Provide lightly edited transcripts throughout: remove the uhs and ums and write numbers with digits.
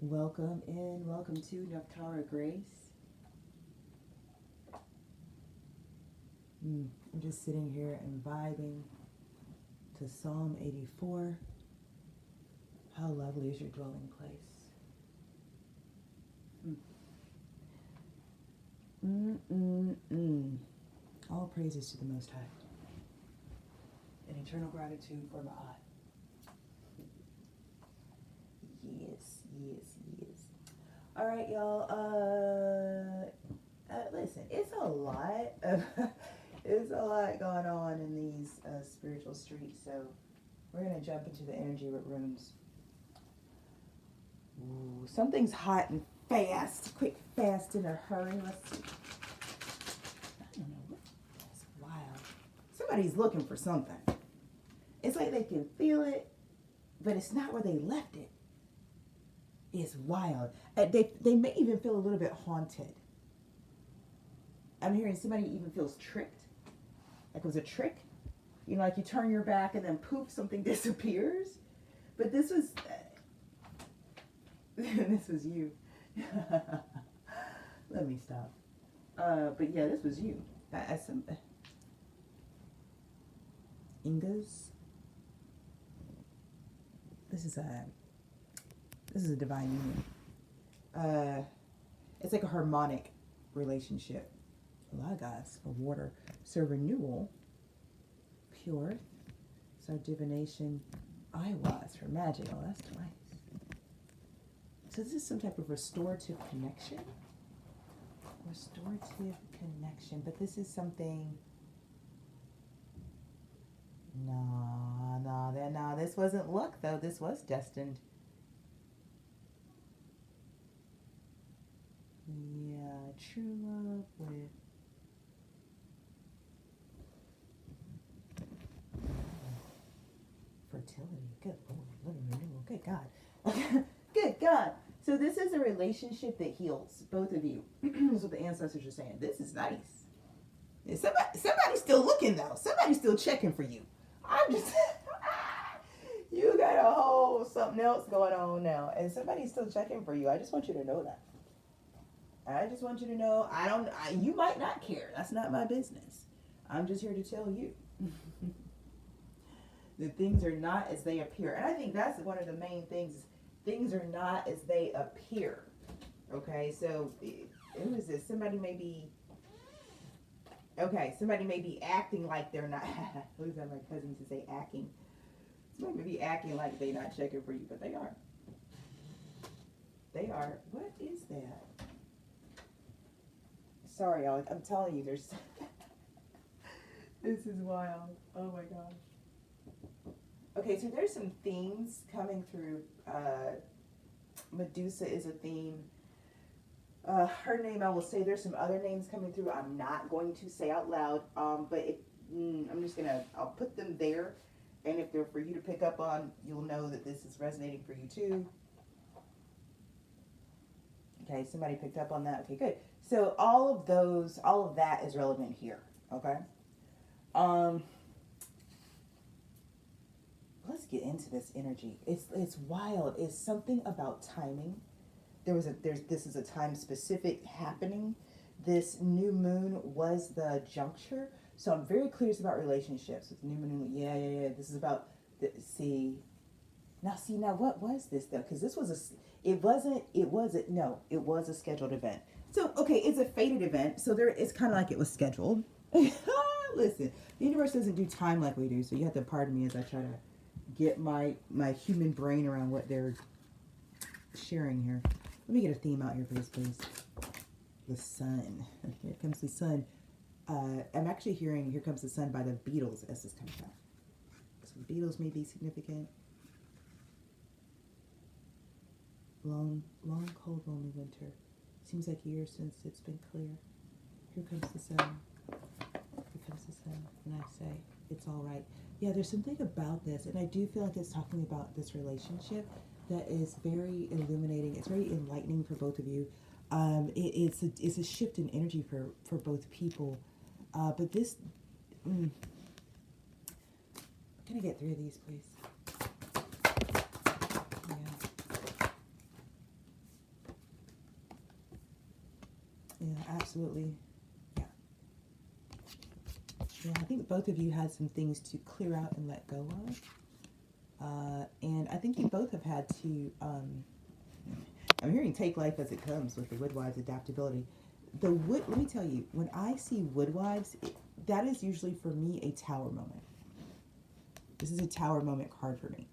Welcome in. Welcome to Nephtara Grace. I'm just sitting here and vibing to Psalm 84. How lovely is your dwelling place? All praises to the Most High. And eternal gratitude for Ma'at. Yes. All right, y'all. Listen, it's a lot going on in these spiritual streets. So we're gonna jump into the energy rooms. Ooh, something's hot and fast, quick, fast, in a hurry. Let's see. I don't know what. That's wild. Somebody's looking for something. It's like they can feel it, but it's not where they left it. It's wild. They may even feel a little bit haunted. I'm hearing somebody even feels tricked. Like it was a trick. You know, like you turn your back and then poof, something disappears. But this was... this was you. Let me stop. But yeah, this was you. Some... Ingas. This is a divine union. It's like a harmonic relationship. Lagos for water. So renewal, pure. So divination, Iwas for magic. Oh, that's twice. So this is some type of restorative connection. Restorative connection. But this is something... No, this wasn't luck, though. This was destined. Yeah, true love with... fertility. Good Lord, living renewal. Good God. Good God. So this is a relationship that heals, both of you. That's what the ancestors are saying. This is nice. Somebody's still looking, though. Somebody's still checking for you. I'm just... you got a whole something else going on now. And somebody's still checking for you. I just want you to know that. I just want you to know, you might not care. That's not my business. I'm just here to tell you that things are not as they appear. And I think that's one of the main things. Things are not as they appear. Okay, so who is this? Somebody may be acting like they're not. Who's that? My cousin to say acting. Somebody may be acting like they're not checking for you, but they are. They are. What is that? Sorry, y'all. I'm telling you, there's... This is wild. Oh, my gosh. Okay, so there's some themes coming through. Medusa is a theme. Her name, I will say. There's some other names coming through I'm not going to say out loud. But I'm just going to... I'll put them there. And if they're for you to pick up on, you'll know that this is resonating for you, too. Okay, somebody picked up on that. Okay, good. So all of that is relevant here. Okay. Let's get into this energy. It's wild. It's something about timing. This is a time specific happening. This new moon was the juncture. So I'm very curious about relationships with new moon. Yeah. This is about Now what was this though? Because this was it was a scheduled event. So, okay, it's a fated event. So it's kind of like it was scheduled. Listen, the universe doesn't do time like we do. So you have to pardon me as I try to get my human brain around what they're sharing here. Let me get a theme out here for this, please. The sun. Here comes the sun. I'm actually hearing Here Comes the Sun by the Beatles as this comes out. So the Beatles may be significant. Long, cold, lonely winter. Seems like years since it's been clear. Here comes the sun. Here comes the sun. And I say, it's all right. Yeah, there's something about this. And I do feel like it's talking about this relationship that is very illuminating. It's very enlightening for both of you. It's a shift in energy for both people. But this... can I get 3 of these, please? absolutely. Yeah. Yeah, I think both of you had some things to clear out and let go of. And I think you both have had to, I'm hearing take life as it comes with the Woodwives adaptability. Let me tell you, when I see Woodwives, that is usually for me a tower moment. This is a tower moment card for me.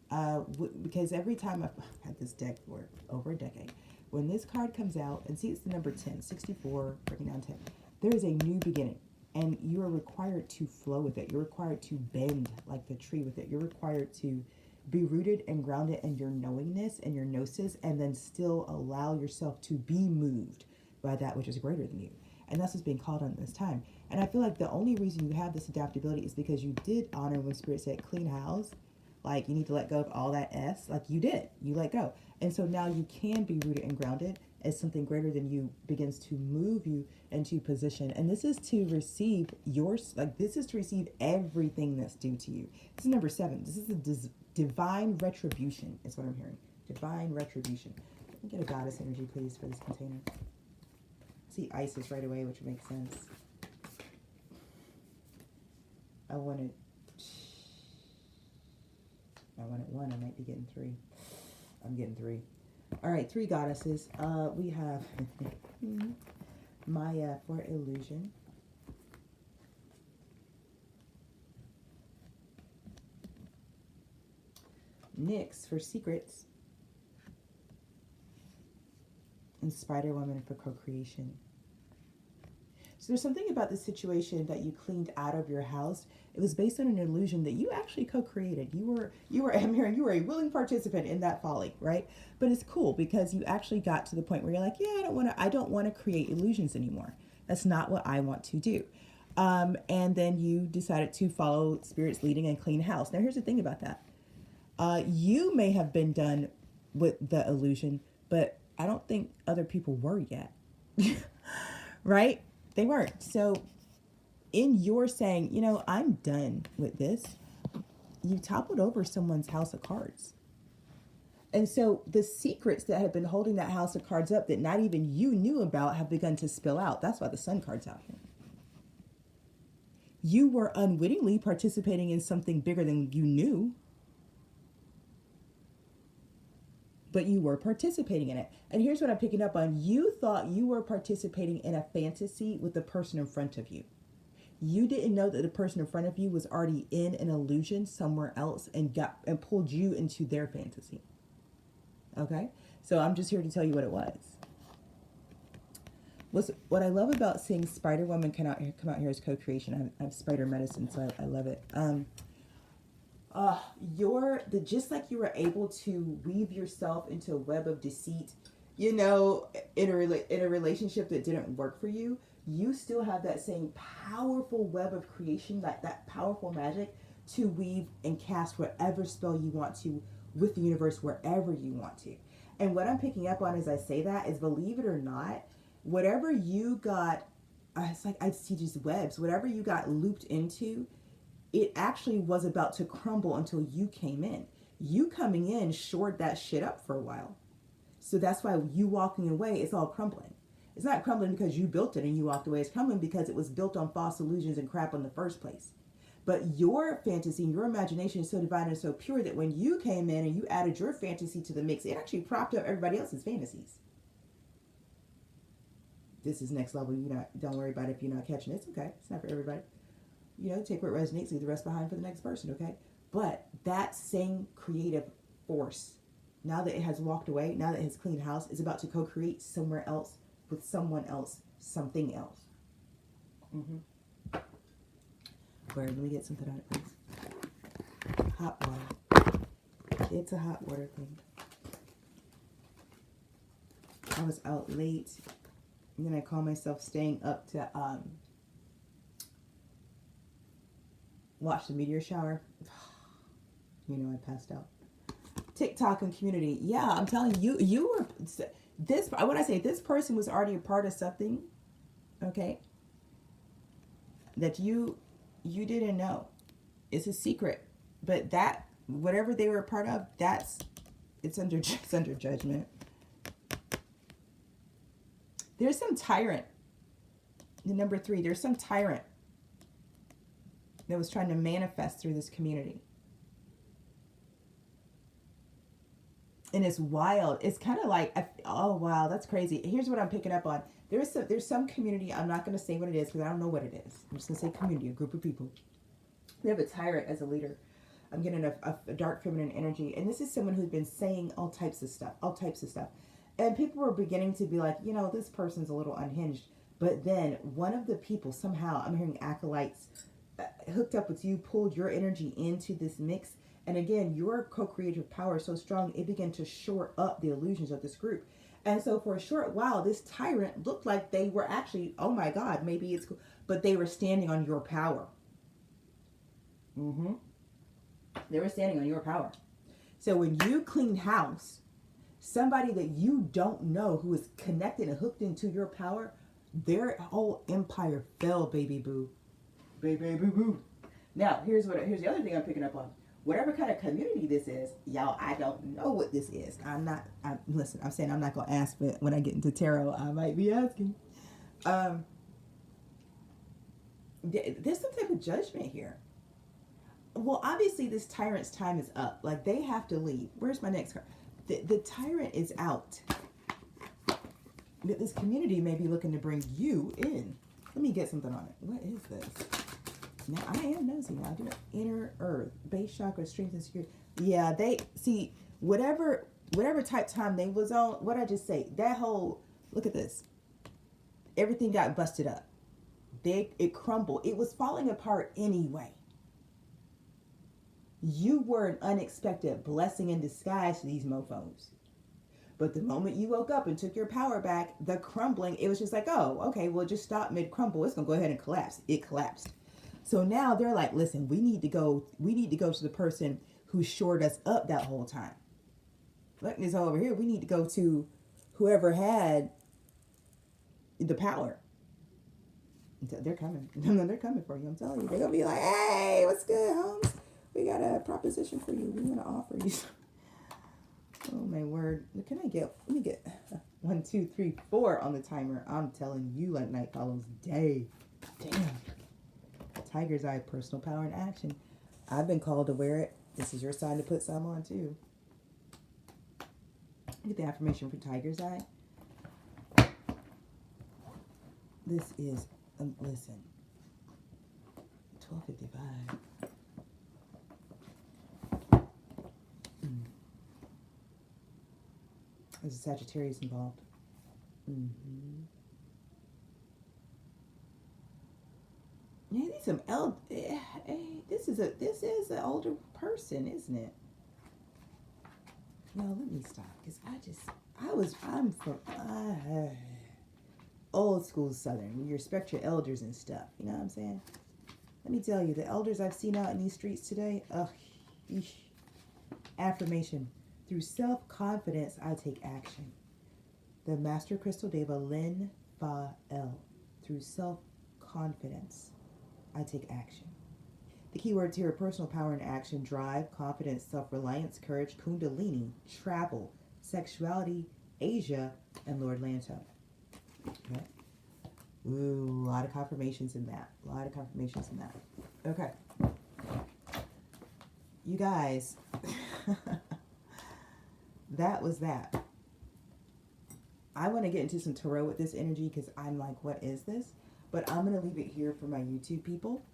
Because every time I've had this deck for over a decade, when this card comes out, and see it's the number 10, 64, breaking down 10, there is a new beginning. And you are required to flow with it. You're required to bend like the tree with it. You're required to be rooted and grounded in your knowingness and your gnosis, and then still allow yourself to be moved by that which is greater than you. And that's what's being called on this time. And I feel like the only reason you have this adaptability is because you did honor when Spirit said clean house. Like, you need to let go of all that S. Like, you did. You let go. And so now you can be rooted and grounded as something greater than you begins to move you into position. And this is to receive this is to receive everything that's due to you. This is number 7. This is the divine retribution, is what I'm hearing. Divine retribution. Let me get a goddess energy, please, for this container. See Isis right away, which makes sense. I wanted 1. I might be getting 3. I'm getting 3. All right, 3 goddesses. We have Maya for illusion. Nyx for secrets. And Spider-Woman for co-creation. So there's something about the situation that you cleaned out of your house. It was based on an illusion that you actually co-created. You were I'm hearing you were a willing participant in that folly, right? But it's cool because you actually got to the point where you're like, yeah, I don't want to create illusions anymore. That's not what I want to do. And then you decided to follow Spirit's leading and clean house. Now here's the thing about that. You may have been done with the illusion, but I don't think other people were yet. Right? They weren't. So in your saying, I'm done with this, you toppled over someone's house of cards. And so the secrets that have been holding that house of cards up that not even you knew about have begun to spill out. That's why the Sun card's out here. You were unwittingly participating in something bigger than you knew, but you were participating in it. And here's what I'm picking up on. You thought you were participating in a fantasy with the person in front of you. You didn't know that the person in front of you was already in an illusion somewhere else and pulled you into their fantasy. Okay? So I'm just here to tell you what it was. What I love about seeing Spider-Woman come out here as co-creation, I have Spider Medicine, so I love it. Just like you were able to weave yourself into a web of deceit, in a relationship that didn't work for you, you still have that same powerful web of creation, that powerful magic to weave and cast whatever spell you want to with the universe wherever you want to. And what I'm picking up on as I say that is, believe it or not, whatever you got, it's like I see these webs, whatever you got looped into, it actually was about to crumble until you came in. You coming in shored that shit up for a while. So that's why you walking away, it's all crumbling. It's not crumbling because you built it and you walked away. It's crumbling because it was built on false illusions and crap in the first place. But your fantasy and your imagination is so divine and so pure that when you came in and you added your fantasy to the mix, it actually propped up everybody else's fantasies. This is next level. Don't worry about it if you're not catching it. It's okay. It's not for everybody. Take where it resonates, leave the rest behind for the next person, okay? But that same creative force, now that it has walked away, now that it has cleaned house, is about to co-create somewhere else with someone else, something else. Where, let me get something on it, please. Hot water. It's a hot water thing. I was out late, and then I call myself staying up to, watch the meteor shower. I passed out. TikTok and community. Yeah, I'm telling you, you were this. When I say this person was already a part of something, okay, that you didn't know. It's a secret, but that whatever they were a part of, it's under judgment. There's some tyrant The number 3, there's some tyrant that was trying to manifest through this community. And it's wild. It's kind of like, oh wow, that's crazy. Here's what I'm picking up on. There's some community. I'm not going to say what it is because I don't know what it is. I'm just going to say community, a group of people. They have a tyrant as a leader. I'm getting a dark feminine energy. And this is someone who's been saying all types of stuff. And people were beginning to be like, you know, this person's a little unhinged. But then one of the people, somehow, I'm hearing acolytes, hooked up with you, pulled your energy into this mix. And again, your co-creative power is so strong, it began to shore up the illusions of this group. And so for a short while, this tyrant looked like they were actually, oh my God, maybe it's cool. But they were standing on your power. They were standing on your power. So when you cleaned house, somebody that you don't know who is connected and hooked into your power, their whole empire fell, baby boo. Baby boo boo. Now, here's the other thing I'm picking up on. Whatever kind of community this is, y'all, I don't know what this is. Listen, I'm saying I'm not going to ask, but when I get into tarot, I might be asking. There's some type of judgment here. Well, obviously this tyrant's time is up. Like, they have to leave. Where's my next card? The tyrant is out. This community may be looking to bring you in. Let me get something on it. What is this? Now, I am nosy now. I do inner earth, base chakra, strength and security. Yeah, they see whatever type time they was on. What I just say, that whole, look at this. Everything got busted up. It crumbled. It was falling apart anyway. You were an unexpected blessing in disguise to these mofos. But the moment you woke up and took your power back, the crumbling, it was just like, oh, okay, well, just stop mid-crumble. It's going to go ahead and collapse. It collapsed. So now they're like, listen, we need to go to the person who shored us up that whole time. Look, this over here, we need to go to whoever had the power. They're coming. They're coming for you. I'm telling you. They're going to be like, hey, what's good, Holmes? We got a proposition for you. We want to offer you. Oh, my word. Let me get 1, 2, 3, 4 on the timer. I'm telling you, like night follows day. Damn. Tiger's Eye, personal power in action. I've been called to wear it. This is your sign to put some on too. Get the affirmation for Tiger's Eye. This is, listen, 12:55. There's a Sagittarius involved. Yeah, these some this is an older person, isn't it? No, let me stop, because I'm from old school Southern. You respect your elders and stuff. You know what I'm saying? Let me tell you, the elders I've seen out in these streets today. Affirmation: through self-confidence, I take action. The Master Crystal Deva Lin Fa El. Through self-confidence, I take action. The keywords here are personal power and action, drive, confidence, self-reliance, courage, kundalini, travel, sexuality, Asia, and Lord Lanto. Okay. Ooh, a lot of confirmations in that. Okay. You guys, that was that. I want to get into some tarot with this energy because I'm like, what is this? But I'm going to leave it here for my YouTube people.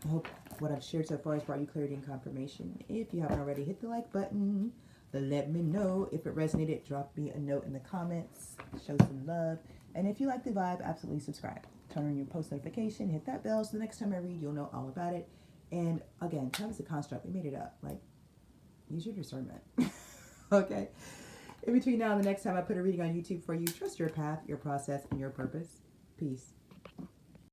I hope what I've shared so far has brought you clarity and confirmation. If you haven't already, hit the like button. Let me know if it resonated. Drop me a note in the comments. Show some love. And if you like the vibe, absolutely subscribe. Turn on your post notification. Hit that bell so the next time I read, you'll know all about it. And again, time is a construct. We made it up. Like, use your discernment. Okay? In between now and the next time I put a reading on YouTube for you, trust your path, your process, and your purpose. Peace.